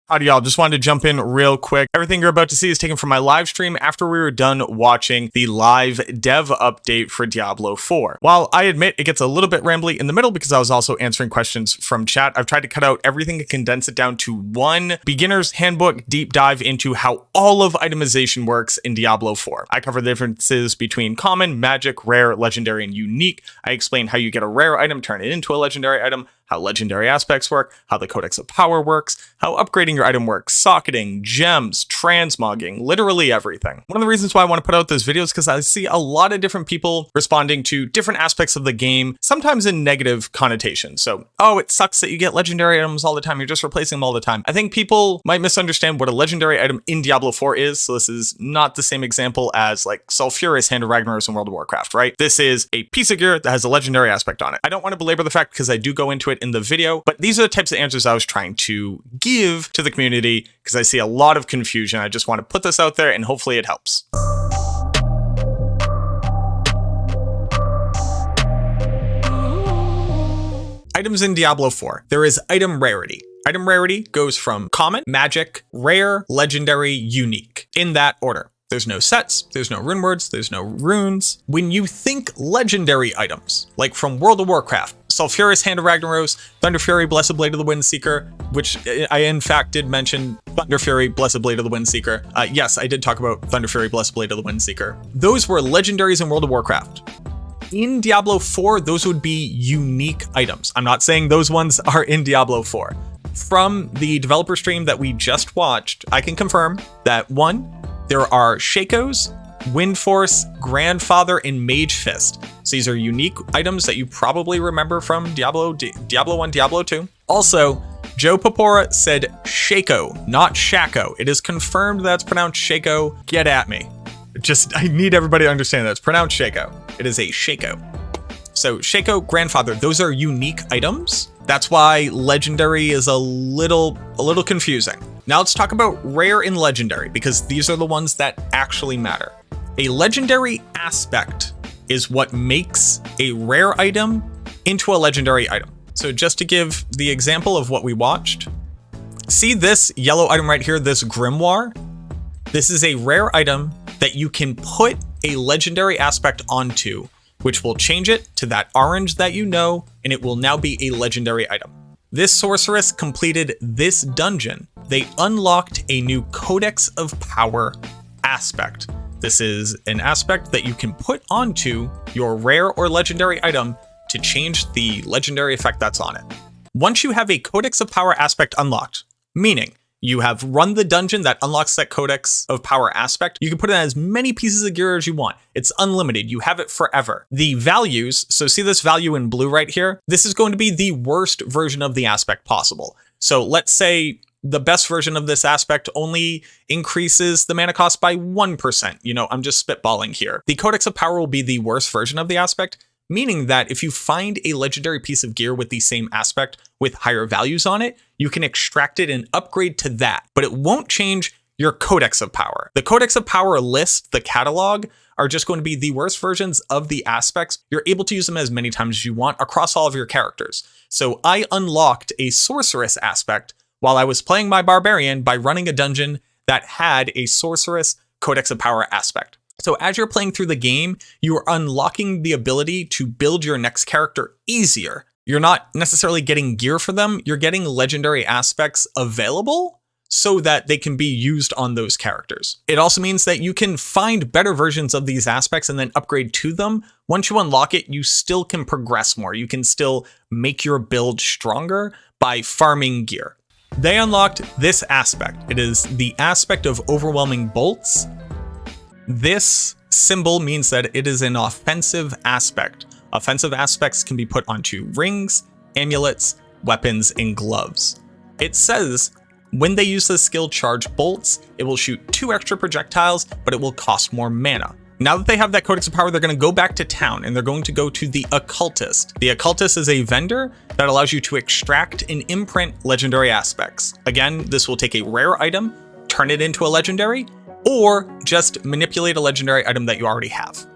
Howdy y'all, just wanted to jump in real quick. Everything you're about to see is taken from my live stream after we were done watching the live dev update for Diablo 4. While I admit it gets a little bit rambly in the middle because I was also answering questions from chat, I've tried to cut out everything and condense it down to one beginner's handbook deep dive into how all of itemization works in Diablo 4. I cover the differences between common, magic, rare, legendary, and unique. I explain how you get a rare item, turn it into a legendary item, how legendary aspects work, how the Codex of Power works, how upgrading your item works, socketing, gems, transmogging, literally everything. One of the reasons why I want to put out this video is because I see a lot of different people responding to different aspects of the game, sometimes in negative connotations. So, oh, it sucks that you get legendary items all the time, you're just replacing them all the time. I think people might misunderstand what a legendary item in Diablo 4 is, so this is not the same example as like Sulfuris, Hand of Ragnaros in World of Warcraft, right? This is a piece of gear that has a legendary aspect on it. I don't want to belabor the fact because I do go into it in the video, but these are the types of answers I was trying to give to the community because I see a lot of confusion. I just want to put this out there and hopefully it helps. Items in Diablo 4. There is item rarity. Item rarity goes from common, magic, rare, legendary, unique, in that order. There's no sets, there's no rune words, there's no runes. When you think legendary items, like from World of Warcraft, Sulfuris, Hand of Ragnaros, Thunder Fury, Blessed Blade of the Windseeker, which I in fact did mention Thunder Fury, Blessed Blade of the Windseeker. Yes, I did talk about Thunder Fury, Blessed Blade of the Windseeker. Those were legendaries in World of Warcraft. In Diablo 4, those would be unique items. I'm not saying those ones are in Diablo 4. From the developer stream that we just watched, I can confirm that 1, there are Shakos, Wind Force, Grandfather, and Mage Fist. So these are unique items that you probably remember from Diablo 1, Diablo 2. Also, Joe Popora said Shako, not Shako. It is confirmed that's pronounced Shako. Get at me. I need everybody to understand that it's pronounced Shako. It is a Shako. So Shako, Grandfather, those are unique items. That's why legendary is a little confusing. Now let's talk about rare and legendary because these are the ones that actually matter. A legendary aspect is what makes a rare item into a legendary item. So just to give the example of what we watched, see this yellow item right here, this grimoire? This is a rare item that you can put a legendary aspect onto, which will change it to that orange that you know, and it will now be a legendary item. This sorceress completed this dungeon. They unlocked a new Codex of Power aspect. This is an aspect that you can put onto your rare or legendary item to change the legendary effect that's on it. Once you have a Codex of Power aspect unlocked, meaning you have run the dungeon that unlocks that Codex of Power aspect, you can put in as many pieces of gear as you want. It's unlimited. You have it forever. The values, so see this value in blue right here? This is going to be the worst version of the aspect possible. So let's say the best version of this aspect only increases the mana cost by 1%. You know, I'm just spitballing here. The Codex of Power will be the worst version of the aspect, meaning that if you find a legendary piece of gear with the same aspect with higher values on it, you can extract it and upgrade to that, but it won't change your Codex of Power. The Codex of Power list, the catalog, are just going to be the worst versions of the aspects. You're able to use them as many times as you want across all of your characters. So I unlocked a sorceress aspect while I was playing my barbarian by running a dungeon that had a sorceress Codex of Power aspect. So as you're playing through the game, you are unlocking the ability to build your next character easier. You're not necessarily getting gear for them, you're getting legendary aspects available so that they can be used on those characters. It also means that you can find better versions of these aspects and then upgrade to them. Once you unlock it, you still can progress more. You can still make your build stronger by farming gear. They unlocked this aspect. It is the aspect of overwhelming bolts. This symbol means that it is an offensive aspect. Offensive aspects can be put onto rings, amulets, weapons, and gloves. It says when they use the skill charge bolts, it will shoot 2 extra projectiles, but it will cost more mana. Now that they have that Codex of Power, they're going to go back to town and they're going to go to the Occultist. The Occultist is a vendor that allows you to extract and imprint legendary aspects. Again, this will take a rare item, turn it into a legendary, or just manipulate a legendary item that you already have.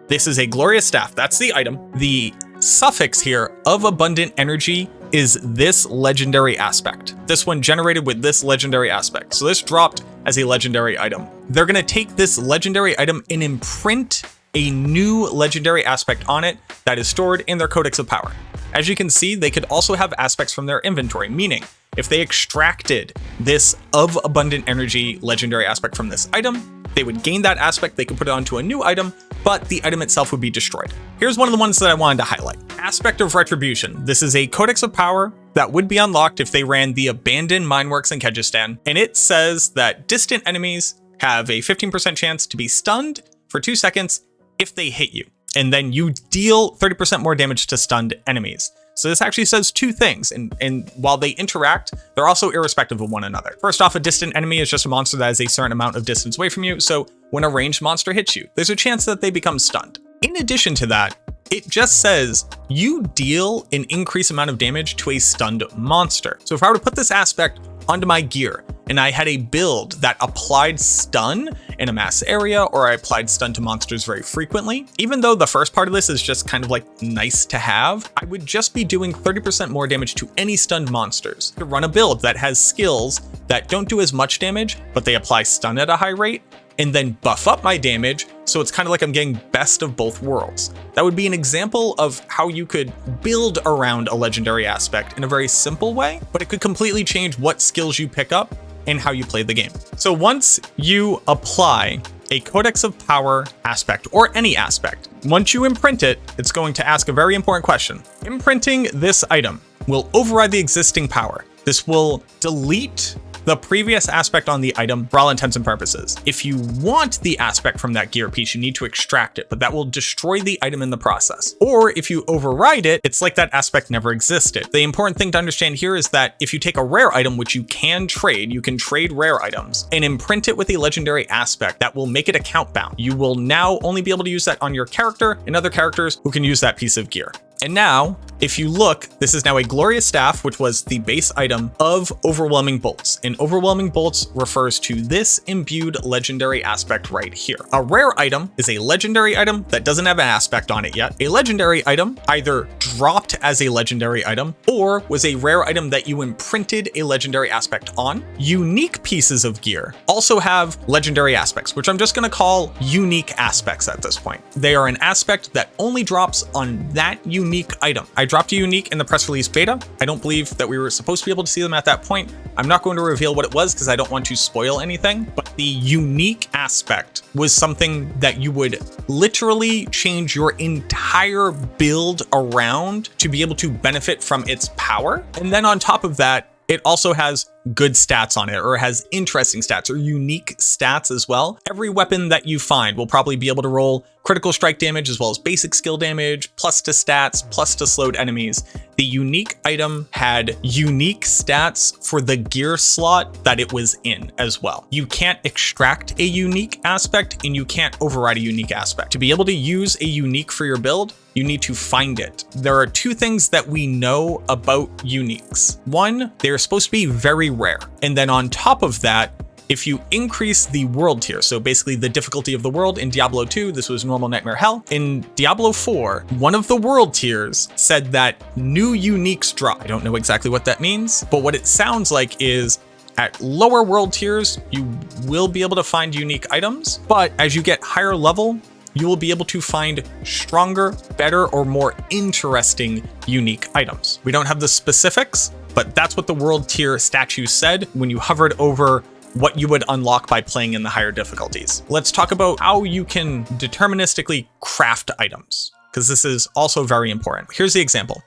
This is a glorious staff. That's the item. The suffix here of abundant energy is this legendary aspect. This one generated with this legendary aspect. So this dropped as a legendary item. They're gonna take this legendary item and imprint a new legendary aspect on it that is stored in their Codex of Power. As you can see, they could also have aspects from their inventory, meaning if they extracted this of abundant energy legendary aspect from this item, they would gain that aspect, they could put it onto a new item, but the item itself would be destroyed. Here's one of the ones that I wanted to highlight. Aspect of Retribution. This is a Codex of Power that would be unlocked if they ran the abandoned mineworks in Kyrgyzstan, and it says that distant enemies have a 15% chance to be stunned for 2 seconds if they hit you, and then you deal 30% more damage to stunned enemies. So this actually says two things, and while they interact, they're also irrespective of one another. First off, a distant enemy is just a monster that is a certain amount of distance away from you, so when a ranged monster hits you, there's a chance that they become stunned. In addition to that, it just says you deal an increased amount of damage to a stunned monster. So if I were to put this aspect onto my gear, and I had a build that applied stun in a mass area, or I applied stun to monsters very frequently, even though the first part of this is just kind of like nice to have, I would just be doing 30% more damage to any stunned monsters. To run a build that has skills that don't do as much damage, but they apply stun at a high rate, and then buff up my damage, so it's kind of like I'm getting best of both worlds. That would be an example of how you could build around a legendary aspect in a very simple way, but it could completely change what skills you pick up and how you play the game. So once you apply a Codex of Power aspect, or any aspect, once you imprint it, it's going to ask a very important question. Imprinting this item will override the existing power. This will delete the previous aspect on the item for all intents and purposes. If you want the aspect from that gear piece, you need to extract it, but that will destroy the item in the process. Or if you override it, it's like that aspect never existed. The important thing to understand here is that if you take a rare item, which you can trade rare items, and imprint it with a legendary aspect that will make it account bound. You will now only be able to use that on your character and other characters who can use that piece of gear. And now, if you look, this is now a Glorious Staff, which was the base item of Overwhelming Bolts. And Overwhelming Bolts refers to this imbued legendary aspect right here. A rare item is a legendary item that doesn't have an aspect on it yet. A legendary item either dropped as a legendary item or was a rare item that you imprinted a legendary aspect on. Unique pieces of gear also have legendary aspects, which I'm just going to call unique aspects at this point. They are an aspect that only drops on that unique item. I dropped a unique in the press release beta. I don't believe that we were supposed to be able to see them at that point. I'm not going to reveal what it was because I don't want to spoil anything, but the unique aspect was something that you would literally change your entire build around to be able to benefit from its power. And then on top of that, it also has good stats on it, or has interesting stats or unique stats as well. Every weapon that you find will probably be able to roll critical strike damage as well as basic skill damage, plus to stats, plus to slowed enemies. The unique item had unique stats for the gear slot that it was in as well. You can't extract a unique aspect and you can't override a unique aspect. To be able to use a unique for your build, you need to find it. There are two things that we know about uniques. One, they're supposed to be very rare. And then on top of that, if you increase the world tier, so basically the difficulty of the world in Diablo 2, this was normal, nightmare, hell. In Diablo 4, one of the world tiers said that new uniques drop. I don't know exactly what that means, but what it sounds like is at lower world tiers, you will be able to find unique items, but as you get higher level, you will be able to find stronger, better, or more interesting unique items. We don't have the specifics, but that's what the world tier statue said when you hovered over what you would unlock by playing in the higher difficulties. Let's talk about how you can deterministically craft items, because this is also very important. Here's the example.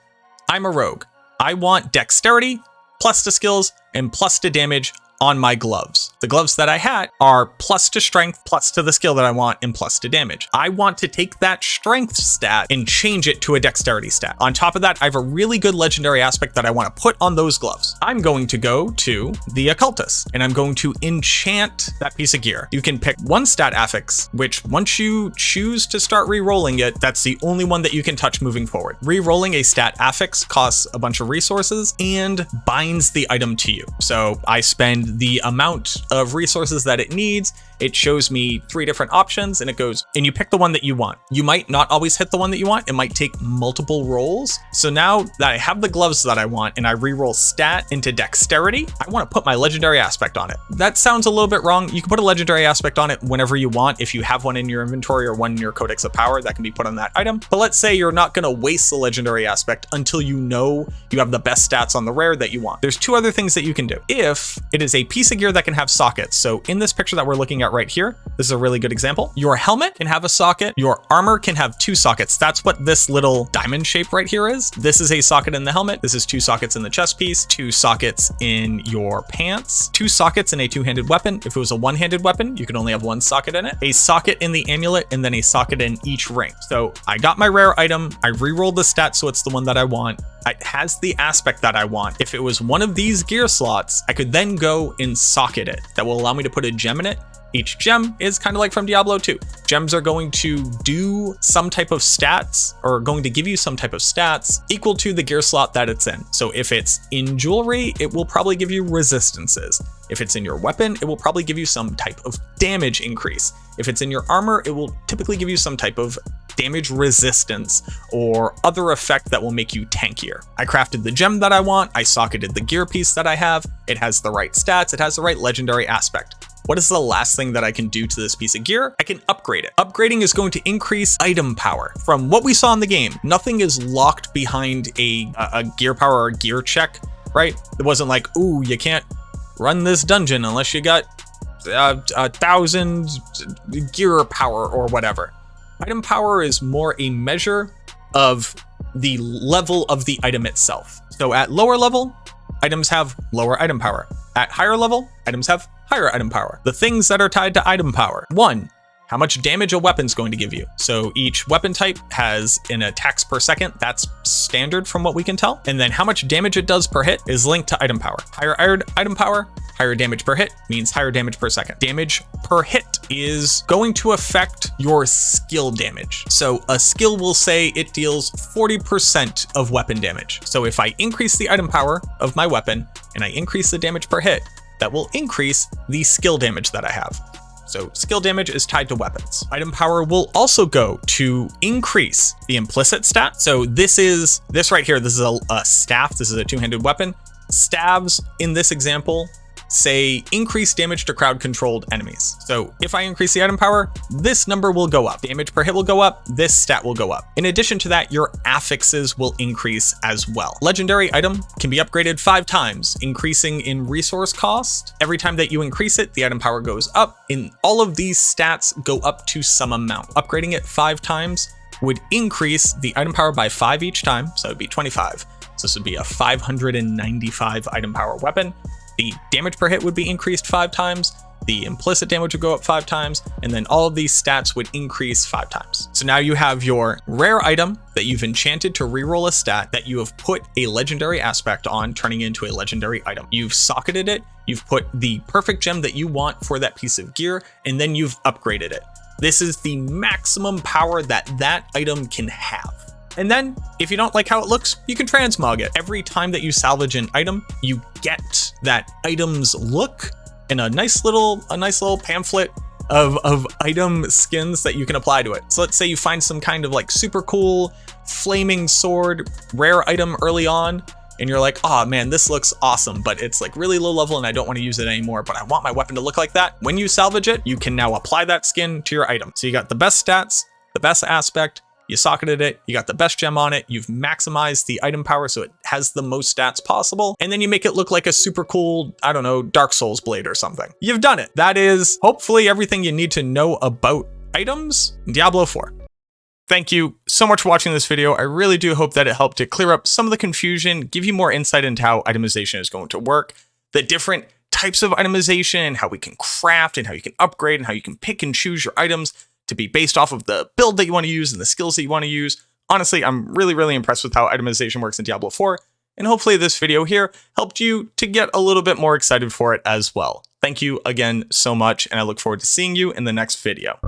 I'm a rogue. I want dexterity, plus to skills, and plus to damage on my gloves. The gloves that I had are plus to strength, plus to the skill that I want, and plus to damage. I want to take that strength stat and change it to a dexterity stat. On top of that, I have a really good legendary aspect that I want to put on those gloves. I'm going to go to the occultist and I'm going to enchant that piece of gear. You can pick one stat affix, which once you choose to start re-rolling it, that's the only one that you can touch moving forward. Re-rolling a stat affix costs a bunch of resources and binds the item to you. So I spend the amount of resources that it needs it shows me 3 different options and it goes, and you pick the one that you want. You might not always hit the one that you want. It might take multiple rolls. So now that I have the gloves that I want and I reroll stat into dexterity, I want to put my legendary aspect on it. That sounds a little bit wrong. You can put a legendary aspect on it whenever you want. If you have one in your inventory or one in your Codex of Power, that can be put on that item. But let's say you're not going to waste the legendary aspect until you know you have the best stats on the rare that you want. There's 2 other things that you can do. If it is a piece of gear that can have sockets. So in this picture that we're looking at right here, this is a really good example. Your helmet can have a socket. Your armor can have 2 sockets. That's what this little diamond shape right here is. This is a socket in the helmet. This is 2 sockets in the chest piece, 2 sockets in your pants, 2 sockets in a 2-handed weapon. If it was a 1-handed weapon, you could only have 1 socket in it, a socket in the amulet, and then a socket in each ring. So I got my rare item. I re-rolled the stat so it's the one that I want. It has the aspect that I want. If it was one of these gear slots, I could then go and socket it. That will allow me to put a gem in it. Each gem is kind of like from Diablo 2. Gems are going to do some type of stats, or going to give you some type of stats equal to the gear slot that it's in. So if it's in jewelry, it will probably give you resistances. If it's in your weapon, it will probably give you some type of damage increase. If it's in your armor, it will typically give you some type of damage resistance or other effect that will make you tankier. I crafted the gem that I want. I socketed the gear piece that I have. It has the right stats. It has the right legendary aspect. What is the last thing that I can do to this piece of gear? I can upgrade it. Upgrading is going to increase item power. From what we saw in the game, nothing is locked behind a gear power or gear check, right? It wasn't like, ooh, you can't run this dungeon unless you got 1,000 gear power or whatever. Item power is more a measure of the level of the item itself. So at lower level, items have lower item power. At higher level, items have higher item power. The things that are tied to item power. 1, how much damage a weapon's going to give you. So each weapon type has an attacks per second. That's standard from what we can tell. And then how much damage it does per hit is linked to item power. Higher item power, higher damage per hit means higher damage per second. Damage per hit is going to affect your skill damage. So a skill will say it deals 40% of weapon damage. So if I increase the item power of my weapon and I increase the damage per hit, that will increase the skill damage that I have. So skill damage is tied to weapons. Item power will also go to increase the implicit stat. So this right here, this is a staff. This is a 2-handed weapon. Staves in this example say increase damage to crowd controlled enemies. So if I increase the item power, this number will go up. Damage per hit will go up. This stat will go up. In addition to that, your affixes will increase as well. Legendary item can be upgraded 5 times, increasing in resource cost. Every time that you increase it, the item power goes up. And all of these stats go up to some amount. Upgrading it 5 times would increase the item power by 5 each time. So it'd be 25. So this would be a 595 item power weapon. The damage per hit would be increased 5 times, the implicit damage would go up 5 times, and then all of these stats would increase 5 times. So now you have your rare item that you've enchanted to reroll a stat that you have put a legendary aspect on, turning into a legendary item. You've socketed it, you've put the perfect gem that you want for that piece of gear, and then you've upgraded it. This is the maximum power that that item can have. And then, if you don't like how it looks, you can transmog it. Every time that you salvage an item, you get that item's look and a nice little pamphlet of item skins that you can apply to it. So let's say you find some kind of like super cool flaming sword rare item early on, and you're like, oh man, this looks awesome, but it's like really low level and I don't want to use it anymore, but I want my weapon to look like that. When you salvage it, you can now apply that skin to your item. So you got the best stats, the best aspect, you socketed it, you got the best gem on it, you've maximized the item power so it has the most stats possible, and then you make it look like a super cool, I don't know, Dark Souls blade or something. You've done it. That is hopefully everything you need to know about items in Diablo 4. Thank you so much for watching this video. I really do hope that it helped to clear up some of the confusion, give you more insight into how itemization is going to work, the different types of itemization, how we can craft and how you can upgrade and how you can pick and choose your items to be based off of the build that you want to use and the skills that you want to use. Honestly, I'm really impressed with how itemization works in Diablo 4, and hopefully this video here helped you to get a little bit more excited for it as well. Thank you again so much, and I look forward to seeing you in the next video.